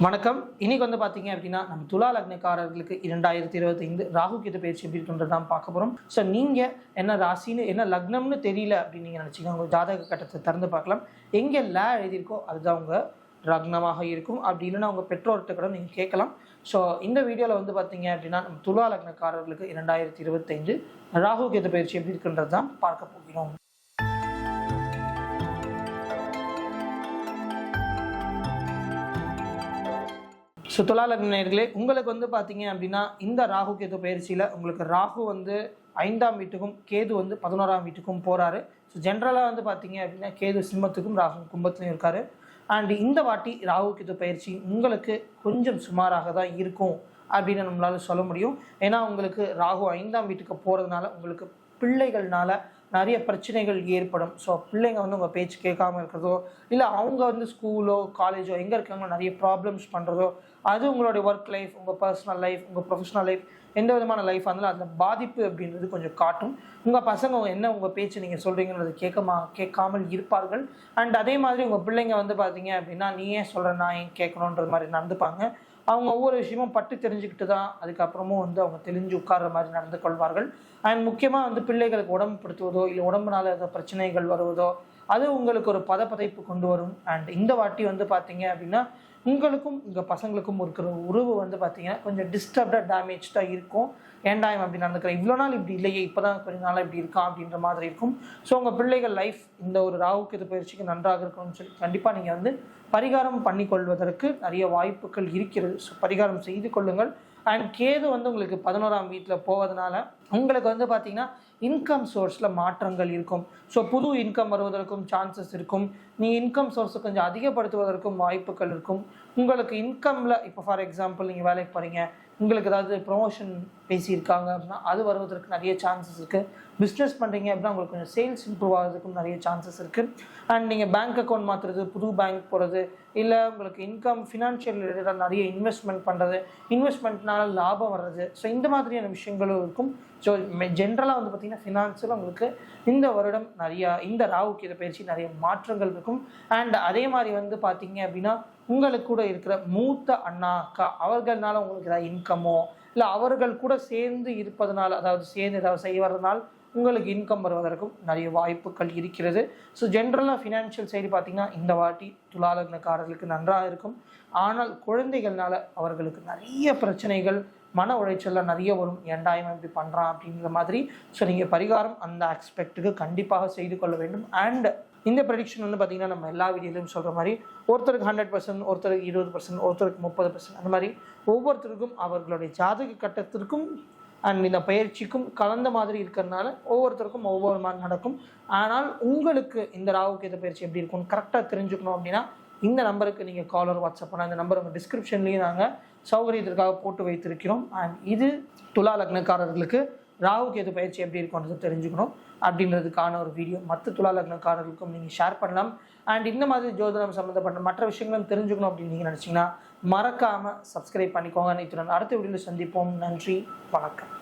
வணக்கம். இன்னைக்கு வந்து பார்த்தீங்க அப்படின்னா, நம்ம துலா லக்னக்காரர்களுக்கு 2025 ராகு கேது பயிற்சி எப்படி இருக்குன்றது தான் பார்க்க போகிறோம். ஸோ நீங்கள் என்ன ராசின்னு என்ன லக்னம்னு தெரியல அப்படின்னு நீங்கள் நினச்சிங்க, உங்கள் ஜாதக கட்டத்தை திறந்து பார்க்கலாம். எங்கே எழுதியிருக்கோ அதுதான் உங்கள் லக்னமாக இருக்கும். அப்படி இல்லைன்னா உங்கள் பெற்றோர்கிட்ட கூட நீங்கள் கேட்கலாம். ஸோ இந்த வீடியோவில் வந்து பார்த்தீங்க அப்படின்னா, நம்ம துலா லக்னக்காரர்களுக்கு 2025 ராகு கேது பயிற்சி எப்படி இருக்குன்றது தான் பார்க்க போகிறோம். ஸோ துலா லக்ன நேயர்களே, உங்களுக்கு வந்து பார்த்தீங்க அப்படின்னா இந்த ராகு கேது பயிற்சியில் உங்களுக்கு ராகு வந்து 5ஆம் வீட்டுக்கும் கேது வந்து 11ஆம் வீட்டுக்கும் போகிறாரு. ஸோ ஜென்ரலாக வந்து பார்த்தீங்க அப்படின்னா கேது சிம்மத்துக்கும் ராகு கும்பத்துலையும் இருக்கார். அண்ட் இந்த வாட்டி ராகு கேது பயிற்சி உங்களுக்கு கொஞ்சம் சுமாராக தான் இருக்கும் அப்படின்னு நம்மளால சொல்ல முடியும். ஏன்னா உங்களுக்கு ராகு 5ஆம் வீட்டுக்கு போகிறதுனால உங்களுக்கு பிள்ளைகள்னால நிறைய பிரச்சனைகள் ஏற்படும். ஸோ பிள்ளைங்க வந்து உங்கள் பேச்சு கேட்காம இருக்கிறதோ, இல்லை அவங்க வந்து ஸ்கூலோ காலேஜோ எங்கே இருக்காங்களோ நிறைய ப்ராப்ளம்ஸ் பண்ணுறதோ, அது உங்களுடைய ஒர்க் லைஃப், உங்கள் பர்சனல் லைஃப், உங்கள் ப்ரொஃபஷனல் லைஃப், எந்த விதமான லைஃப் இருந்தாலும் அதில் பாதிப்பு அப்படின்றது கொஞ்சம் காட்டும். உங்கள் பசங்க என்ன உங்கள் பேச்சு நீங்கள் சொல்கிறீங்கன்றது கேட்காமல் இருப்பார்கள். அண்ட் அதே மாதிரி உங்கள் பிள்ளைங்க வந்து பார்த்தீங்க அப்படின்னா, நீ ஏன் சொல்கிற, நான் ஏன் கேட்கணுன்றது மாதிரி நடந்துப்பாங்க. அவங்க ஒவ்வொரு விஷயமும் பட்டு தெரிஞ்சுக்கிட்டு தான் அதுக்கப்புறமும் வந்து அவங்க தெளிஞ்சு உட்கார்ற மாதிரி நடந்து கொள்வார்கள். அண்ட் முக்கியமாக வந்து பிள்ளைகளுக்கு உடம்புப்படுத்துவதோ இல்லை உடம்புனால ஏதோ பிரச்சனைகள் வருவதோ அது உங்களுக்கு ஒரு பதப்பதைப்பு கொண்டு வரும். அண்ட் இந்த வாட்டி வந்து பார்த்தீங்க அப்படின்னா உங்களுக்கும் உங்கள் பசங்களுக்கும் இருக்கிற உறவு வந்து பார்த்தீங்கன்னா கொஞ்சம் டிஸ்டர்ப்டாக டேமேஜ்டாக இருக்கும். ஏண்டாயம் அப்படி நடந்துக்கிறேன், இவ்வளோ நாள் இப்படி இல்லையே, இப்போ தான் கொஞ்ச நாள் இப்படி இருக்கா அப்படின்ற மாதிரி இருக்கும். ஸோ உங்கள் பிள்ளைகள் லைஃப் இந்த ஒரு ராகு கேது பயிற்சிக்கு நன்றாக இருக்கணும்னு சொல்லி கண்டிப்பாக நீங்கள் வந்து பரிகாரம் பண்ணிக்கொள்வதற்கு நிறைய வாய்ப்புகள் இருக்கிறது. ஸோ பரிகாரம் செய்து கொள்ளுங்கள். அண்ட் கேது வந்து உங்களுக்கு 11ஆம் வீட்டில் போவதனால உங்களுக்கு வந்து பார்த்தீங்கன்னா இன்கம் சோர்ஸில் மாற்றங்கள் இருக்கும். ஸோ புது இன்கம் வருவதற்கும் சான்சஸ் இருக்கும். நீங்கள் இன்கம் சோர்ஸை கொஞ்சம் அதிகப்படுத்துவதற்கும் வாய்ப்புகள் இருக்கும். உங்களுக்கு இன்கமில் இப்போ ஃபார் எக்ஸாம்பிள் நீங்கள் வேலைக்கு போகிறீங்க, உங்களுக்கு ஏதாவது ப்ரொமோஷன் பேசியிருக்காங்க அப்படின்னா அது வருவதற்கு நிறைய சான்சஸ் இருக்குது. பிஸ்னஸ் பண்ணுறீங்க அப்படின்னா உங்களுக்கு கொஞ்சம் சேல்ஸ் இம்ப்ரூவ் ஆகிறதுக்கும் நிறைய சான்சஸ் இருக்குது. அண்ட் நீங்கள் பேங்க் அக்கௌண்ட் மாற்றுறது, புது பேங்க் போகிறது, இல்லை உங்களுக்கு இன்கம் ஃபினான்ஷியல் ரிலேட்டடாக நிறைய இன்வெஸ்ட்மெண்ட் பண்ணுறது, இன்வெஸ்ட்மெண்ட்னால லாபம் வர்றது, ஸோ இந்த மாதிரியான விஷயங்களும் இருக்கும். ஸோ ஜென்ரலாக வந்து பார்த்திங்கன்னா ஃபினான்ஸில் உங்களுக்கு இந்த வருடம் நிறையா இந்த ராகு கேது பயிற்சி நிறைய மாற்றங்கள் இருக்கும். அண்ட் அதே மாதிரி வந்து பார்த்திங்க அப்படின்னா உங்களுக்கு கூட இருக்கிற மூத்த அண்ணா அக்கா அவர்கள்னால உங்களுக்கு ஏதாவது இன்கமோ இல்லை அவர்கள் கூட சேர்ந்து இருப்பதனால், அதாவது சேர்ந்து ஏதாவது செய்வதனால் உங்களுக்கு இன்கம் வருவதற்கும் நிறைய வாய்ப்புகள் இருக்கிறது. ஸோ ஜென்ரலாக ஃபினான்ஷியல் சைடு பார்த்திங்கன்னா இந்த வாட்டி துலா லக்னக்காரர்களுக்கு நன்றாக இருக்கும். ஆனால் குழந்தைகள்னால அவர்களுக்கு நிறைய பிரச்சனைகள், மன உளைச்சலில் நிறைய வரும். ஏண்டாயம் இப்படி பண்ணுறான் அப்படிங்கிற மாதிரி. ஸோ நீங்கள் பரிகாரம் அந்த ஆஸ்பெக்ட்டுக்கு கண்டிப்பாக செய்து கொள்ள வேண்டும். அண்ட் இந்த ப்ரெடிக்ஷன் வந்து பார்த்திங்கன்னா நம்ம எல்லா வீடியோலையும் சொல்கிற மாதிரி ஒருத்தருக்கு 100%, ஒருத்தருக்கு 20%, ஒருத்தருக்கு 30%, அந்த மாதிரி ஒவ்வொருத்தருக்கும் அவர்களுடைய ஜாதக கட்டத்திற்கும் அண்ட் இந்த பயிற்சிக்கும் கலந்த மாதிரி இருக்கிறதுனால ஒவ்வொருத்தருக்கும் ஒவ்வொரு மாதிரி நடக்கும். ஆனால் உங்களுக்கு இந்த ராகு கேது பயிற்சி எப்படி இருக்கும் கரெக்டாக தெரிஞ்சுக்கணும் அப்படின்னா இந்த நம்பருக்கு நீங்கள் காலர் வாட்ஸ்அப் பண்ண, அந்த நம்பர் உங்கள் டிஸ்கிரிப்ஷன்லேயும் நாங்கள் சௌகரியத்திற்காக போட்டு வைத்திருக்கிறோம். அண்ட் இது துலா லக்னக்காரர்களுக்கு ராகு கேது பயிற்சி எப்படி இருக்கும்ன்றது தெரிஞ்சுக்கணும் அப்படின்றதுக்கான ஒரு வீடியோ மற்ற துலா லக்னக்காரர்களுக்கும் நீங்கள் ஷேர் பண்ணலாம். அண்ட் இந்த மாதிரி ஜோதிடம் சம்மந்தப்பட்ட மற்ற விஷயங்களும் தெரிஞ்சுக்கணும் அப்படின்னு நீங்கள் நினச்சிங்கன்னா மறக்காமல் சப்ஸ்கிரைப் பண்ணிக்கோங்க. இத்துடன் அடுத்த வீடியோவில் சந்திப்போம். நன்றி, வணக்கம்.